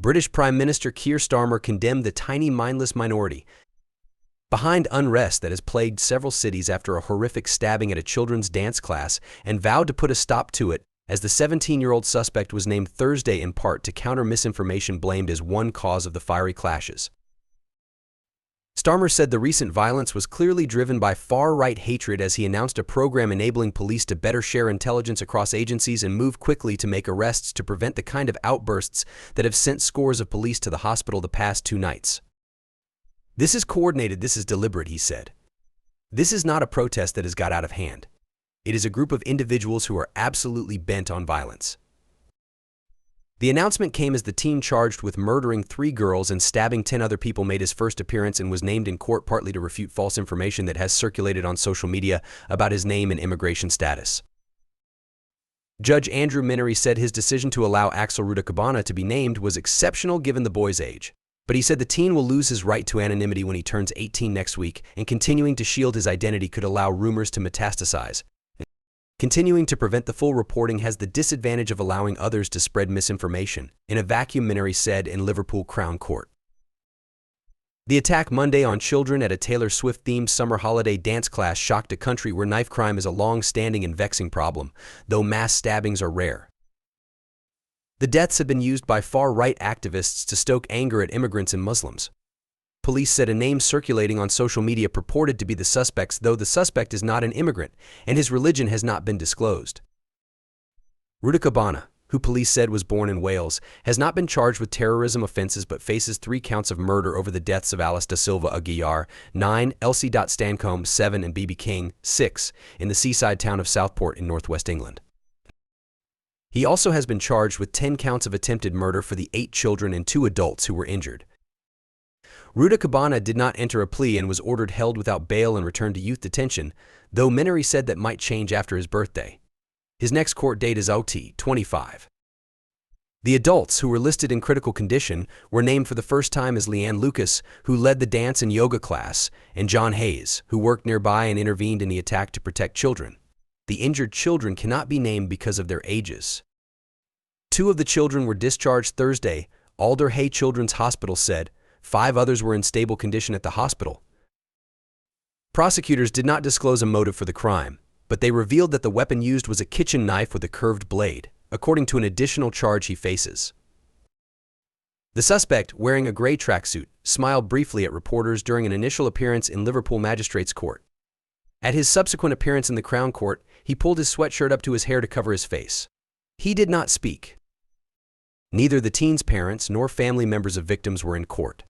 British Prime Minister Keir Starmer condemned the tiny mindless minority behind unrest that has plagued several cities after a horrific stabbing at a children's dance class and vowed to put a stop to it, as the 17-year-old suspect was named Thursday in part to counter misinformation blamed as one cause of the fiery clashes. Starmer said the recent violence was clearly driven by far-right hatred as he announced a program enabling police to better share intelligence across agencies and move quickly to make arrests to prevent the kind of outbursts that have sent scores of police to the hospital the past 2 nights. "This is coordinated, this is deliberate," he said. "This is not a protest that has got out of hand. It is a group of individuals who are absolutely bent on violence." The announcement came as the teen charged with murdering 3 girls and stabbing 10 other people made his first appearance and was named in court partly to refute false information that has circulated on social media about his name and immigration status. Judge Andrew Minery said his decision to allow Axel Rudakabana to be named was exceptional given the boy's age, but he said the teen will lose his right to anonymity when he turns 18 next week, and continuing to shield his identity could allow rumors to metastasize. Continuing to prevent the full reporting has the disadvantage of allowing others to spread misinformation, in a vacuum, Minery said in Liverpool Crown Court. The attack Monday on children at a Taylor Swift-themed summer holiday dance class shocked a country where knife crime is a long-standing and vexing problem, though mass stabbings are rare. The deaths have been used by far-right activists to stoke anger at immigrants and Muslims. Police said a name circulating on social media purported to be the suspect's, though the suspect is not an immigrant, and his religion has not been disclosed. Rudakabana, who police said was born in Wales, has not been charged with terrorism offenses but faces 3 counts of murder over the deaths of Alice da Silva Aguiar, 9, Elsie Stancombe, 7, and B.B. King, 6, in the seaside town of Southport in northwest England. He also has been charged with 10 counts of attempted murder for the 8 children and 2 adults who were injured. Rudakabana did not enter a plea and was ordered held without bail and returned to youth detention, though Minery said that might change after his birthday. His next court date is OT 25. The adults, who were listed in critical condition, were named for the first time as Leanne Lucas, who led the dance and yoga class, and John Hayes, who worked nearby and intervened in the attack to protect children. The injured children cannot be named because of their ages. 2 of the children were discharged Thursday, Alder Hey Children's Hospital said. 5 others were in stable condition at the hospital. Prosecutors did not disclose a motive for the crime, but they revealed that the weapon used was a kitchen knife with a curved blade, according to an additional charge he faces. The suspect, wearing a gray tracksuit, smiled briefly at reporters during an initial appearance in Liverpool Magistrates Court. At his subsequent appearance in the Crown Court, he pulled his sweatshirt up to his hair to cover his face. He did not speak. Neither the teen's parents nor family members of victims were in court.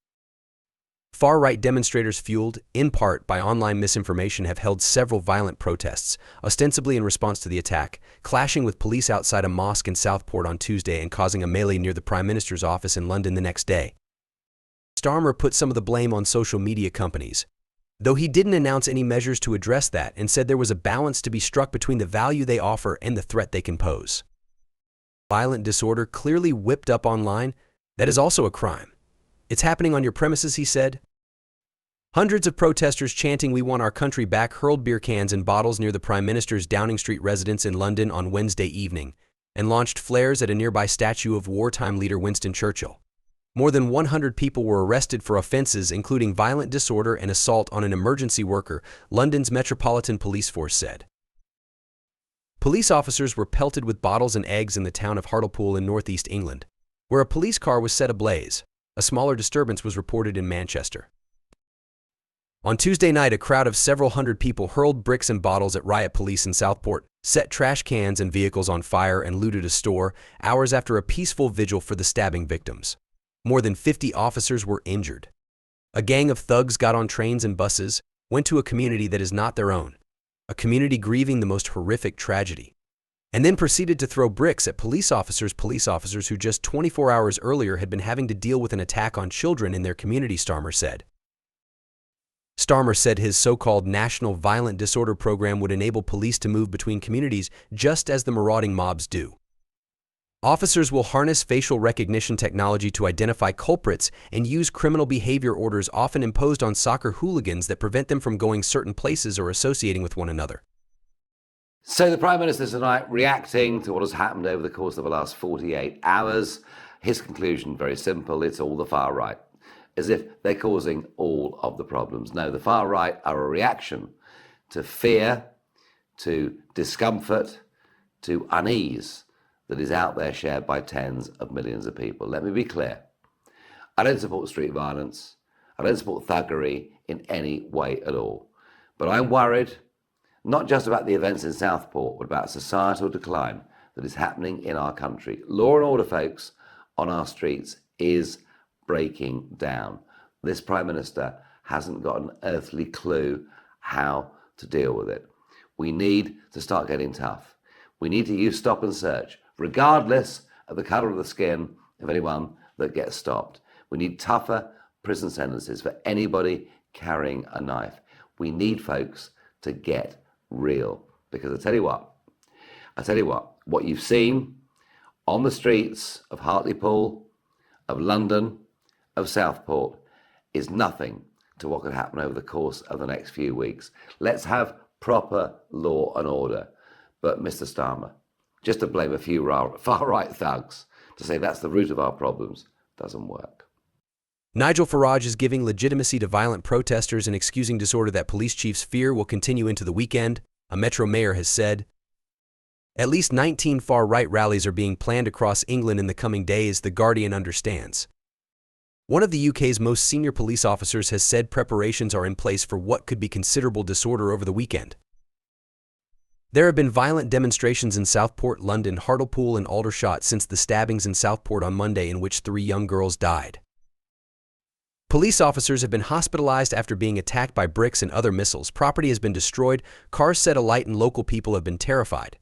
Far-right demonstrators fueled, in part, by online misinformation have held several violent protests, ostensibly in response to the attack, clashing with police outside a mosque in Southport on Tuesday and causing a melee near the Prime Minister's office in London the next day. Starmer put some of the blame on social media companies, though he didn't announce any measures to address that, and said there was a balance to be struck between the value they offer and the threat they can pose. Violent disorder clearly whipped up online, that is also a crime. "It's happening on your premises," he said. Hundreds of protesters chanting "We want our country back" hurled beer cans and bottles near the Prime Minister's Downing Street residence in London on Wednesday evening, and launched flares at a nearby statue of wartime leader Winston Churchill. More than 100 people were arrested for offences including violent disorder and assault on an emergency worker, London's Metropolitan Police Force said. Police officers were pelted with bottles and eggs in the town of Hartlepool in northeast England, where a police car was set ablaze. A smaller disturbance was reported in Manchester. On Tuesday night, a crowd of several hundred people hurled bricks and bottles at riot police in Southport, set trash cans and vehicles on fire, and looted a store, hours after a peaceful vigil for the stabbing victims. More than 50 officers were injured. A gang of thugs got on trains and buses, went to a community that is not their own, a community grieving the most horrific tragedy, and then proceeded to throw bricks at police officers who just 24 hours earlier had been having to deal with an attack on children in their community, Starmer said. Starmer said his so-called National Violent Disorder Program would enable police to move between communities just as the marauding mobs do. Officers will harness facial recognition technology to identify culprits and use criminal behavior orders often imposed on soccer hooligans that prevent them from going certain places or associating with one another. So the Prime Minister tonight reacting to what has happened over the course of the last 48 hours. His conclusion, very simple, it's all the far right, as if they're causing all of the problems. No, the far right are a reaction to fear, to discomfort, to unease that is out there shared by tens of millions of people. Let me be clear. I don't support street violence. I don't support thuggery in any way at all. But I'm worried, not just about the events in Southport, but about societal decline that is happening in our country. Law and order, folks, on our streets is breaking down. This Prime Minister hasn't got an earthly clue how to deal with it. We need to start getting tough. We need to use stop and search, regardless of the colour of the skin of anyone that gets stopped. We need tougher prison sentences for anybody carrying a knife. We need folks to get real. Because I tell you what you've seen on the streets of Hartlepool, of London, of Southport is nothing to what could happen over the course of the next few weeks. Let's have proper law and order. But Mr. Starmer, just to blame a few far-right thugs to say that's the root of our problems doesn't work. Nigel Farage is giving legitimacy to violent protesters and excusing disorder that police chiefs fear will continue into the weekend, a Metro mayor has said. At least 19 far-right rallies are being planned across England in the coming days, The Guardian understands. One of the UK's most senior police officers has said preparations are in place for what could be considerable disorder over the weekend. There have been violent demonstrations in Southport, London, Hartlepool, and Aldershot since the stabbings in Southport on Monday, in which 3 young girls died. Police officers have been hospitalized after being attacked by bricks and other missiles. Property has been destroyed, cars set alight, and local people have been terrified.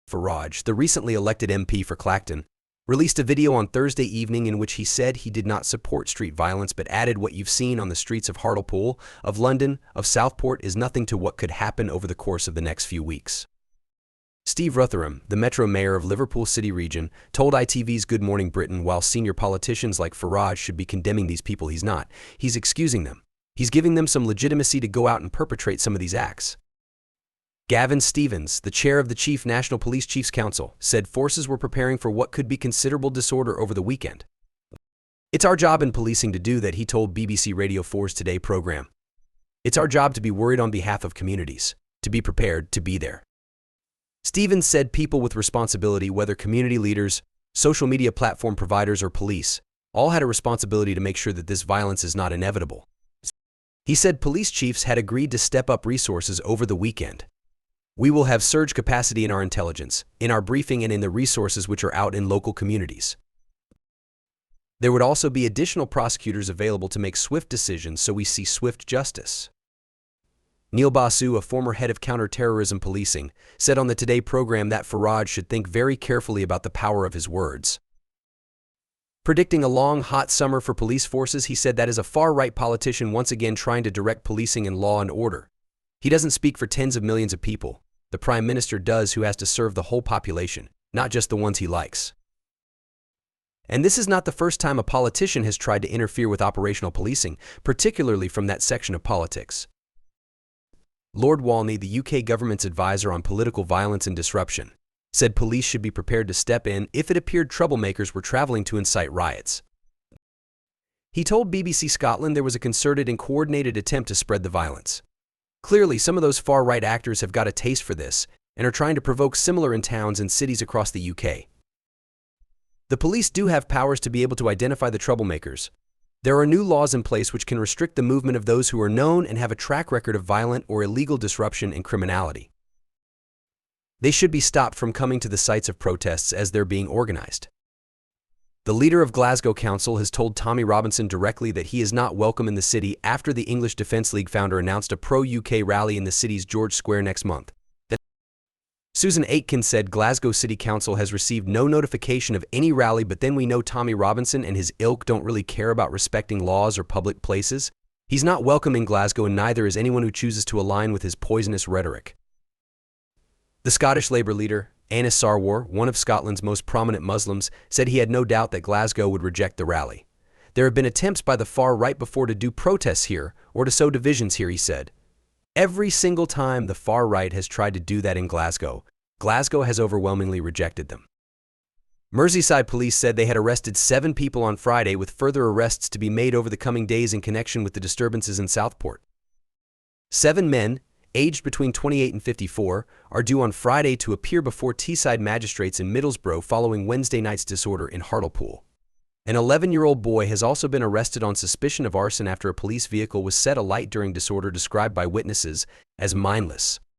Farage, the recently elected MP for Clacton, released a video on Thursday evening in which he said he did not support street violence, but added, "What you've seen on the streets of Hartlepool, of London, of Southport is nothing to what could happen over the course of the next few weeks." Steve Rotherham, the Metro mayor of Liverpool City region, told ITV's Good Morning Britain while senior politicians like Farage should be condemning these people, he's not. He's excusing them. He's giving them some legitimacy to go out and perpetrate some of these acts. Gavin Stevens, the chair of the National Police Chiefs Council, said forces were preparing for what could be considerable disorder over the weekend. "It's our job in policing to do that," he told BBC Radio 4's Today program. "It's our job to be worried on behalf of communities, to be prepared, to be there." Stevens said people with responsibility, whether community leaders, social media platform providers, or police, all had a responsibility to make sure that this violence is not inevitable. He said police chiefs had agreed to step up resources over the weekend. "We will have surge capacity in our intelligence, in our briefing, and in the resources which are out in local communities. There would also be additional prosecutors available to make swift decisions, so we see swift justice." Neil Basu, a former head of counter-terrorism policing, said on the Today program that Farage should think very carefully about the power of his words. Predicting a long, hot summer for police forces, he said that is a far-right politician once again trying to direct policing and law and order. He doesn't speak for tens of millions of people. The Prime Minister does, who has to serve the whole population, not just the ones he likes. And this is not the first time a politician has tried to interfere with operational policing, particularly from that section of politics. Lord Walney, the UK government's advisor on political violence and disruption, said police should be prepared to step in if it appeared troublemakers were travelling to incite riots. He told BBC Scotland there was a concerted and coordinated attempt to spread the violence. Clearly, some of those far-right actors have got a taste for this and are trying to provoke similar in towns and cities across the UK. The police do have powers to be able to identify the troublemakers. There are new laws in place which can restrict the movement of those who are known and have a track record of violent or illegal disruption and criminality. They should be stopped from coming to the sites of protests as they're being organized. The leader of Glasgow Council has told Tommy Robinson directly that he is not welcome in the city after the English Defence League founder announced a pro-UK rally in the city's George Square next month. Susan Aitken said Glasgow City Council has received no notification of any rally, but then we know Tommy Robinson and his ilk don't really care about respecting laws or public places. He's not welcome in Glasgow, and neither is anyone who chooses to align with his poisonous rhetoric. The Scottish Labour leader, Anas Sarwar, one of Scotland's most prominent Muslims, said he had no doubt that Glasgow would reject the rally. There have been attempts by the far right before to do protests here or to sow divisions here, he said. Every single time the far right has tried to do that in Glasgow, Glasgow has overwhelmingly rejected them. Merseyside police said they had arrested 7 people on Friday, with further arrests to be made over the coming days in connection with the disturbances in Southport. 7 men, aged between 28 and 54, are due on Friday to appear before Teesside magistrates in Middlesbrough following Wednesday night's disorder in Hartlepool. An 11-year-old boy has also been arrested on suspicion of arson after a police vehicle was set alight during disorder described by witnesses as mindless.